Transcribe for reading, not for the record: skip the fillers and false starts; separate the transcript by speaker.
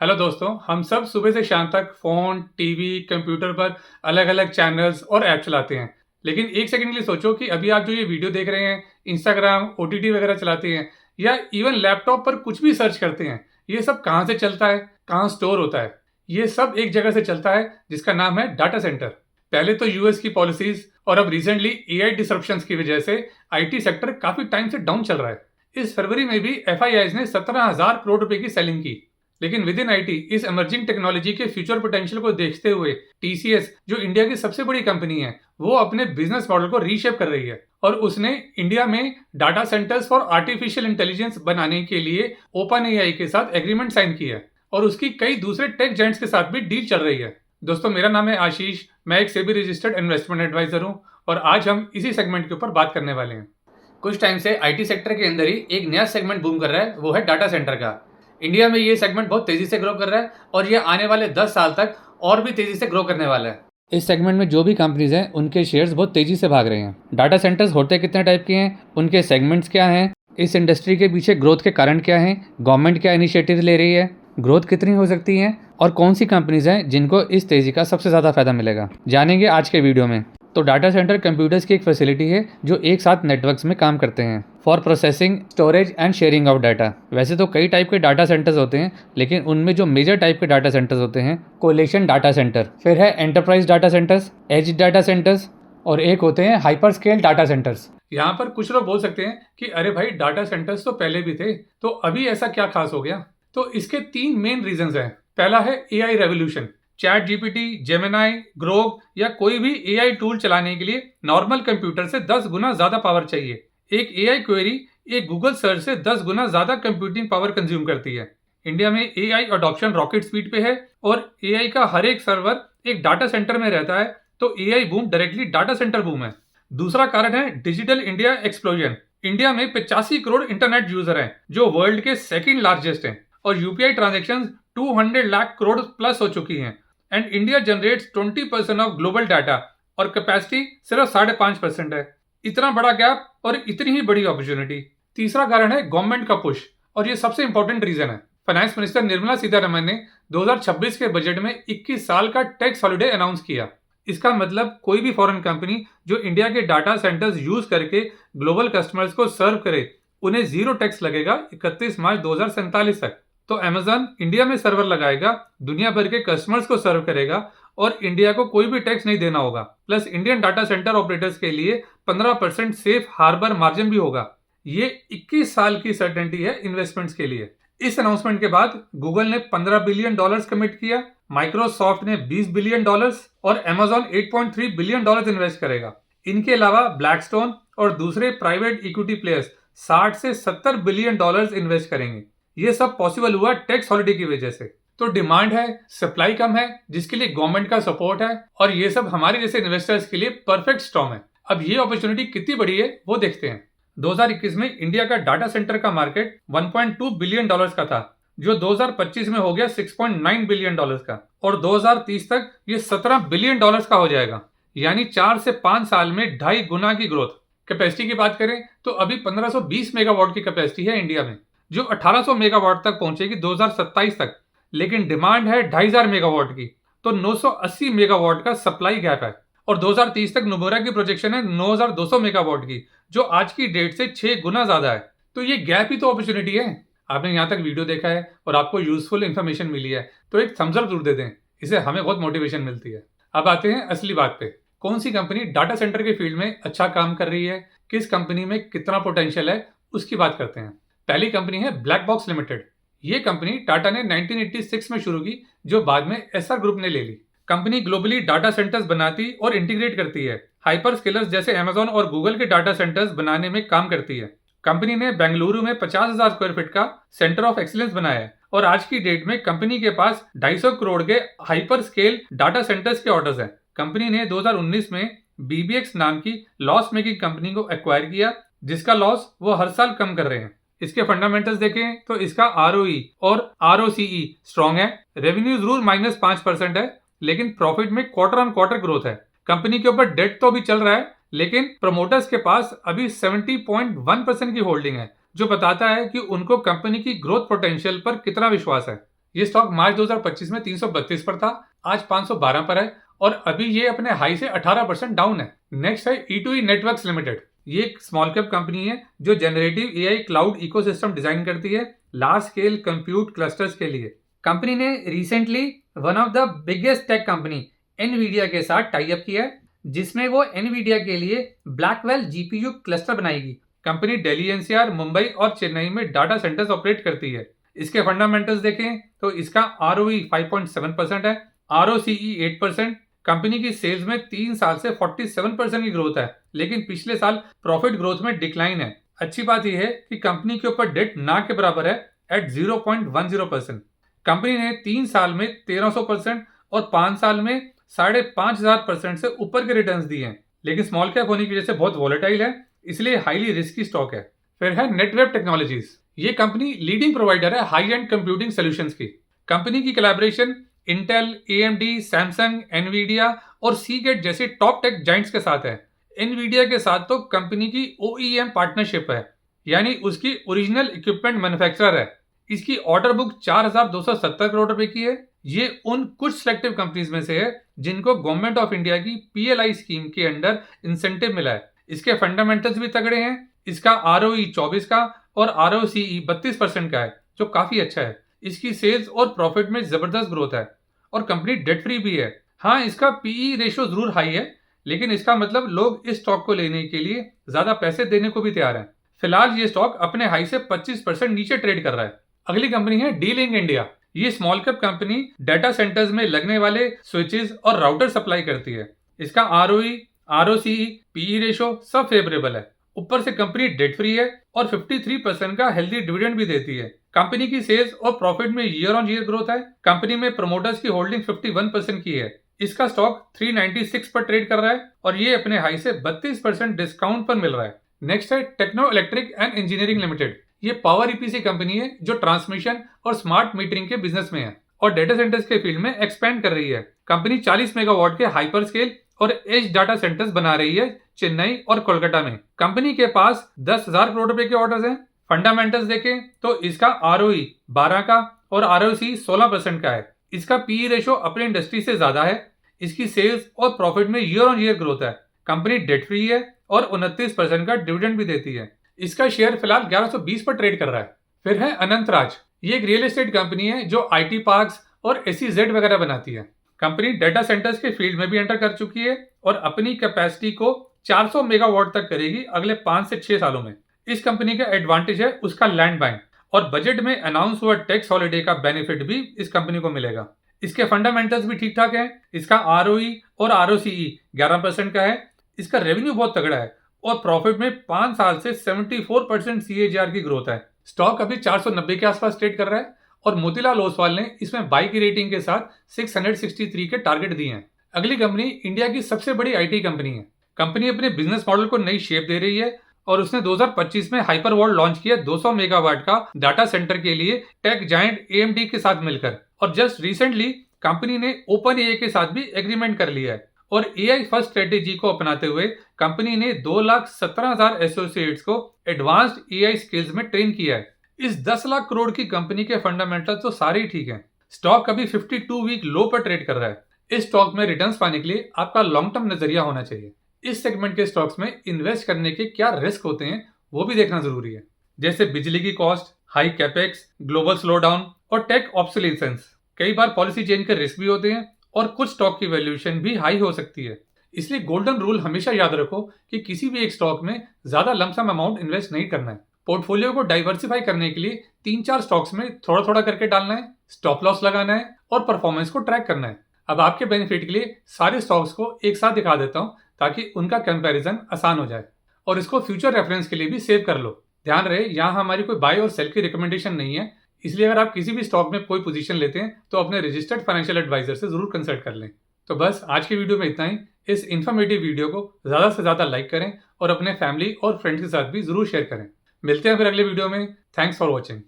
Speaker 1: Hello दोस्तों, हम सब सुबह से शाम तक फ़ोन, टीवी, कंप्यूटर पर अलग-अलग चैनल्स और ऐप चलाते हैं। लेकिन एक सेकंड के लिए सोचो कि अभी आप जो ये वीडियो देख रहे हैं, इंस्टाग्राम, ओटीटी वगैरह चलाते हैं या इवन लैपटॉप पर कुछ भी सर्च करते हैं, ये सब कहाँ से चलता है? कहाँ स्टोर होता है? ये सब एक जगह से चलता है जिसका नाम है डाटा सेंटर। पहले तो यूएस की पॉलिसीज़ और अब रिसेंटली एआई डिसरप्शंस की वजह से आईटी सेक्टर काफ़ी टाइम से डाउन चल रहा है। इस फरवरी में भी एफआईआईज़ ने 17,000 करोड़ रुपए की सेलिंग की। लेकिन विद इन आईटी इस इमर्जिंग टेक्नोलॉजी के फ्यूचर पोटेंशियल को देखते हुए टीसीएस जो इंडिया की सबसे बड़ी कंपनी है वो अपने बिजनेस मॉडल को रीशेप कर रही है और उसने इंडिया में data centres for artificial intelligence बनाने के लिए ओपन एआई के साथ एग्रीमेंट साइन किया है और उसकी कई दूसरे टेक जायंट्स के साथ भी डील चल रही है। दोस्तों, मेरा नाम है आशीष, मैं एक सेबी रजिस्टर्ड इन्वेस्टमेंट एडवाइजर हूँ और आज हम इसी सेगमेंट के ऊपर बात करने वाले हैं। कुछ टाइम से आईटी सेक्टर के अंदर ही एक नया सेगमेंट बूम कर रहा है, वो है डाटा सेंटर का। इंडिया में ये सेगमेंट बहुत तेजी से ग्रो कर रहा है और ये आने वाले 10 साल तक और भी तेजी से ग्रो करने वाला है। इस सेगमेंट में जो भी कंपनीज हैं उनके शेयर्स बहुत तेजी से भाग रहे हैं। डाटा सेंटर्स होते कितने टाइप के हैं, उनके सेगमेंट्स क्या हैं, इस इंडस्ट्री के पीछे ग्रोथ के कारण क्या हैं, गवर्नमेंट क्या इनिशिएटिव ले रही है, ग्रोथ कितनी हो सकती है और कौन सी कंपनीज हैं जिनको इस तेजी का सबसे ज़्यादा फायदा मिलेगा, जानेंगे आज के वीडियो में। तो डाटा सेंटर कंप्यूटर्स की एक फैसिलिटी है जो एक साथ नेटवर्क्स में काम करते हैं for processing, storage and sharing of data. वैसे तो कई टाइप के डाटा सेंटर्स होते हैं, लेकिन उनमें जो मेजर टाइप के डाटा सेंटर्स होते हैं, कोलेशन डाटा सेंटर, फिर है enterprise data centres, edge data centres और एक होते हैं हाइपर स्केल डाटा सेंटर्स। यहाँ पर कुछ लोग बोल सकते हैं कि अरे भाई, डाटा सेंटर्स तो पहले भी थे, तो अभी ऐसा क्या खास हो गया? तो इसके 3 मेन रीजंस हैं। पहला है AI revolution. Chat GPT, Gemini, Grok या कोई भी एआई टूल चलाने के लिए नॉर्मल कंप्यूटर से 10 गुना ज्यादा पावर चाहिए। एक एआई क्वेरी एक गूगल सर्च से 10 गुना ज्यादा कंप्यूटिंग पावर कंज्यूम करती है। इंडिया में एआई अडॉप्शन रॉकेट स्पीड पे है और एआई का हर एक सर्वर एक डाटा सेंटर में रहता है, तो AI boom directly data centre boom है। दूसरा कारण है डिजिटल इंडिया एक्सप्लोजन। इंडिया में 85 करोड़ इंटरनेट यूजर हैं, जो वर्ल्ड के सेकंड लार्जेस्ट हैं और UPI transactions 200 lakh crore plus हो चुकी हैं। And India generates 20% of global data और कैपेसिटी सिर्फ 5.5% है। इतना बड़ा गैप और इतनी ही बड़ी अपॉर्चुनिटी। तीसरा कारण है गवर्नमेंट का पुश और ये सबसे इंपॉर्टेंट रीजन है। फाइनेंस मिनिस्टर निर्मला सीतारमण ने 2026 के बजट में 21 साल का टैक्स हॉलिडे अनाउंस किया। इसका मतलब कोई भी फॉरेन कंपनी जो इंडिया के डाटा सेंटर्स यूज करके ग्लोबल कस्टमर्स को सर्व करे, उन्हें जीरो टैक्स लगेगा 31 मार्च 2047 तक। तो अमेजन इंडिया में सर्वर लगाएगा, दुनिया भर के कस्टमर्स को सर्व करेगा और इंडिया को कोई भी टैक्स नहीं देना होगा। Plus Indian data centre operators के लिए 15% सेफ हार्बर मार्जिन भी होगा। ये 21 साल की सर्टेनिटी है इन्वेस्टमेंट्स के लिए। इस अनाउंसमेंट के बाद गूगल ने $15 बिलियन कमिट किया, माइक्रोसॉफ्ट ने $20 बिलियन और अमेजॉन $8.3 बिलियन इन्वेस्ट करेगा। इनके अलावा ब्लैकस्टोन और दूसरे प्राइवेट इक्विटी प्लेयर्स 60 से 70 बिलियन डॉलर्स इन्वेस्ट करेंगे। ये सब पॉसिबल हुआ टैक्स हॉलिडे की वजह से। तो डिमांड है, सप्लाई कम है, जिसके लिए गवर्नमेंट का सपोर्ट है और ये सब हमारे जैसे इन्वेस्टर्स के लिए परफेक्ट स्टॉर्म है। अब ये अपॉर्चुनिटी कितनी बड़ी है वो देखते हैं। 2021 में इंडिया का डाटा सेंटर का मार्केट $1.2 बिलियन का था, जो 2025 में हो गया $6.9 बिलियन का और 2030 तक ये $17 बिलियन का हो जाएगा। यानी 4 से 5 साल में 2.5 गुना की ग्रोथ। कैपेसिटी की बात करें तो अभी 1520 मेगावाट की कैपेसिटी है इंडिया में, जो 1800 मेगावाट तक पहुंचेगी 2027 तक। लेकिन डिमांड है 2500 मेगावाट की, तो 980 मेगावाट का सप्लाई गैप है और 2030 तक नोमोरा की प्रोजेक्शन है 9200 मेगावाट की, जो आज की डेट से 6 गुना ज्यादा है। तो ये गैप ही तो अपॉर्चुनिटी है। आपने यहाँ तक वीडियो देखा है और आपको यूजफुल इन्फॉर्मेशन मिली है तो एक थम्स अप जरूर दे दें, इससे हमें बहुत मोटिवेशन मिलती है। अब आते हैं असली बात पे। कौन सी कंपनी डाटा सेंटर के फील्ड में अच्छा काम कर रही है, किस कंपनी में कितना पोटेंशियल है, उसकी बात करते हैं। पहली कंपनी है ब्लैक बॉक्स लिमिटेड। ये कंपनी टाटा ने 1986 में शुरू की, जो बाद में एसआर ग्रुप ने ले ली। कंपनी ग्लोबली डाटा सेंटर्स बनाती और इंटीग्रेट करती है। हाइपर स्केलर्स जैसे अमेजॉन और गूगल के डाटा सेंटर्स बनाने में काम करती है। कंपनी ने बेंगलुरु में 50,000 स्क्वायर फीट का सेंटर ऑफ एक्सीलेंस बनाया है और आज की डेट में कंपनी के पास 250 करोड़ के हाइपर स्केल डाटा सेंटर्स के ऑर्डर्स हैं। कंपनी ने 2019 में बीबीएक्स नाम की लॉस मेकिंग कंपनी को एक्वायर किया, जिसका लॉस वो हर साल कम कर रहे हैं। इसके फंडामेंटल्स देखें तो इसका आरओई और आरओसीई स्ट्रॉन्ग है। रेवेन्यू जरूर -5% है, लेकिन प्रॉफिट में क्वार्टर ऑन क्वार्टर ग्रोथ है। कंपनी के ऊपर डेट तो अभी चल रहा है, लेकिन प्रमोटर्स के पास अभी 70.1% की होल्डिंग है, जो बताता है कि उनको कंपनी की ग्रोथ पोटेंशियल पर कितना विश्वास है। ये स्टॉक मार्च 2025 में 332 पर था, आज 512 पर है और अभी ये अपने हाई से 18% डाउन है। नेक्स्ट है E2E नेटवर्क्स लिमिटेड। ये एक स्मॉल कैप कंपनी है जो generative AI cloud ecosystem design करती है लार्ज स्केल कंप्यूट क्लस्टर्स के लिए। कंपनी ने recently one of the biggest tech company Nvidia के साथ टाई अप किया है, जिसमें वो एनवीडिया के लिए ब्लैकवेल जीपीयू क्लस्टर बनाएगी। कंपनी दिल्ली एनसीआर, मुंबई और चेन्नई में डाटा सेंटर्स ऑपरेट करती है। इसके फंडामेंटल्स देखें तो इसका ROE 5.7% है, ROCE 8%। कंपनी की सेल्स में 3 साल से 47% की ग्रोथ है, लेकिन पिछले साल प्रॉफिट ग्रोथ में डिक्लाइन है। अच्छी बात यह है कि कंपनी के ऊपर डेट ना के बराबर है एट 0.10%। कंपनी ने 3 साल में 1300% और 5 साल में 5500% से ऊपर के रिटर्न्स दिए हैं, लेकिन स्मॉल कैप होने की वजह से बहुत वॉलेटाइल है, इसलिए हाईली रिस्की स्टॉक है। फिर है नेटवेब टेक्नोलॉजीज। ये कंपनी लीडिंग प्रोवाइडर है हाई एंड कंप्यूटिंग सॉल्यूशंस की। कंपनी की collaboration Intel, AMD, Samsung, Nvidia और सीगेट जैसे टॉप टेक जाइंट्स के साथ है। एनवीडिया के साथ तो कंपनी की OEM पार्टनरशिप है, यानी उसकी ओरिजिनल इक्विपमेंट मैन्युफैक्चरर है। इसकी ऑर्डर बुक 4,270 करोड़ रुपए की है। ये उन कुछ सिलेक्टिव कंपनीज में से है जिनको गवर्नमेंट ऑफ इंडिया की PLI स्कीम के अंडर इंसेंटिव मिला है। इसके फंडामेंटल्स भी तगड़े हैं। इसका ROE 24 का और ROCE 32% का है, जो काफी अच्छा है। इसकी सेल्स और प्रॉफिट में जबरदस्त ग्रोथ है और कंपनी डेट फ्री भी है। हाँ, इसका PE रेशियो जरूर हाई है, लेकिन इसका मतलब लोग इस स्टॉक को लेने के लिए ज्यादा पैसे देने को भी तैयार हैं। फिलहाल ये स्टॉक अपने हाई से 25% नीचे ट्रेड कर रहा है। अगली कंपनी है D-Link इंडिया। ये small cap company data centres में लगने वाले स्विचेस और राउटर सप्लाई करती है। इसका ROE, ROCE, PE रेशियो सब फेवरेबल है। ऊपर से कंपनी डेट फ्री है और 53% का हेल्दी डिविडेंड भी देती है। कंपनी की सेल्स और प्रॉफिट में ईयर ऑन ईयर ग्रोथ है। कंपनी में प्रमोटर्स की होल्डिंग 51% की है। इसका स्टॉक 396 पर ट्रेड कर रहा है और ये अपने हाई से 32% डिस्काउंट पर मिल रहा है। नेक्स्ट है Techno Electric and Engineering Limited. ये पावर EPC कंपनी है जो ट्रांसमिशन और स्मार्ट मीटरिंग के बिजनेस में है और डेटा सेंटर्स के फील्ड में एक्सपेंड कर रही है। कंपनी 40 मेगावाट के हाइपर स्केल और एज डाटा सेंटर्स बना रही है चेन्नई और कोलकाता में। कंपनी के पास 10,000 करोड़ रुपए के ऑर्डर्स हैं। फंडामेंटल्स देखें तो इसका ROE 12 का और ROCE 16% का है। इसका PE रेशियो अपने इंडस्ट्री से ज्यादा है। इसकी सेल्स और प्रॉफिट में ईयर ऑन ईयर ग्रोथ है। कंपनी डेट फ्री है और 29% का डिविडेंड भी देती है। इसका शेयर फिलहाल 1120 पर ट्रेड कर रहा है। फिर है अनंतराज। ये एक रियल एस्टेट कंपनी है जो IT पार्क्स और SEZ वगैरह बनाती है। कंपनी डेटा सेंटर्स के फील्ड में भी एंटर कर चुकी है और अपनी कैपेसिटी को 400 मेगावाट तक करेगी अगले 5 से 6 सालों में। इस कंपनी का एडवांटेज है उसका लैंड बैंक और बजट में अनाउंस हुआ टैक्स हॉलिडे का बेनिफिट भी इस कंपनी को मिलेगा। इसके फंडामेंटल्स भी ठीक ठाक हैं। इसका ROE और ROCE 11% का है। इसका रेवेन्यू बहुत तगड़ा है और प्रॉफिट में 5 साल से 74% CAGR की ग्रोथ है। स्टॉक अभी 490 के आसपास ट्रेड कर रहा है और मोतीलाल ओसवाल ने इसमें बाई की रेटिंग के साथ 663 के टारगेट दिए हैं। अगली कंपनी इंडिया की सबसे बड़ी IT कंपनी है। कंपनी अपने बिजनेस मॉडल को नई शेप दे रही है और उसने 2025 में हाइपर वर्ल्ड लॉन्च किया 200 मेगावाट का डाटा सेंटर के लिए टेक जायंट AMD के साथ मिलकर। और जस्ट रिसेंटली कंपनी ने OpenAI के साथ भी एग्रीमेंट कर लिया है और AI फर्स्ट स्ट्रेटेजी को अपनाते हुए कंपनी ने 2,17,000 एसोसिएट्स को एडवांस्ड AI स्किल्स में ट्रेन किया है। इस 10 लाख करोड़ की कंपनी के फंडामेंटल तो सारे ही ठीक हैं। स्टॉक अभी 52 वीक लो पर ट्रेड कर रहा है। इस स्टॉक में रिटर्न्स पाने के लिए आपका लॉन्ग टर्म नजरिया होना चाहिए। इस सेगमेंट के स्टॉक्स में इन्वेस्ट करने के क्या रिस्क होते हैं वो भी देखना जरूरी है, जैसे बिजली की cost, high capex, global slowdown और टेक ऑब्सोलीसेंस। कई बार पॉलिसी चेंज के रिस्क भी होते हैं और कुछ स्टॉक की वैल्यूएशन भी हाई हो सकती है। इसलिए गोल्डन रूल हमेशा याद रखो कि किसी भी एक स्टॉक में ज्यादा लमसम अमाउंट इन्वेस्ट नहीं करना है। पोर्टफोलियो को डाइवर्सिफाई करने के लिए 3-4 स्टॉक्स में थोड़ा थोड़ा करके डालना है, स्टॉप लॉस लगाना है और परफॉर्मेंस को ट्रैक करना है। अब आपके बेनिफिट के लिए सारे स्टॉक्स को एक साथ दिखा देता हूं ताकि उनका कंपैरिजन आसान हो जाए और इसको फ्यूचर रेफरेंस के लिए भी सेव कर लो। ध्यान रहे, यहाँ हमारी कोई बाय और सेल की रिकमेंडेशन नहीं है, इसलिए अगर आप किसी भी स्टॉक में कोई पोजीशन लेते हैं तो अपने रजिस्टर्ड फाइनेंशियल एडवाइजर से जरूर कंसल्ट कर लें। तो बस आज की वीडियो में इतना ही। इस इन्फॉर्मेटिव वीडियो को ज़्यादा से ज़्यादा लाइक करें और अपने फैमिली और फ्रेंड्स के साथ भी जरूर शेयर करें। मिलते हैं फिर अगले वीडियो में। Thanks for watching.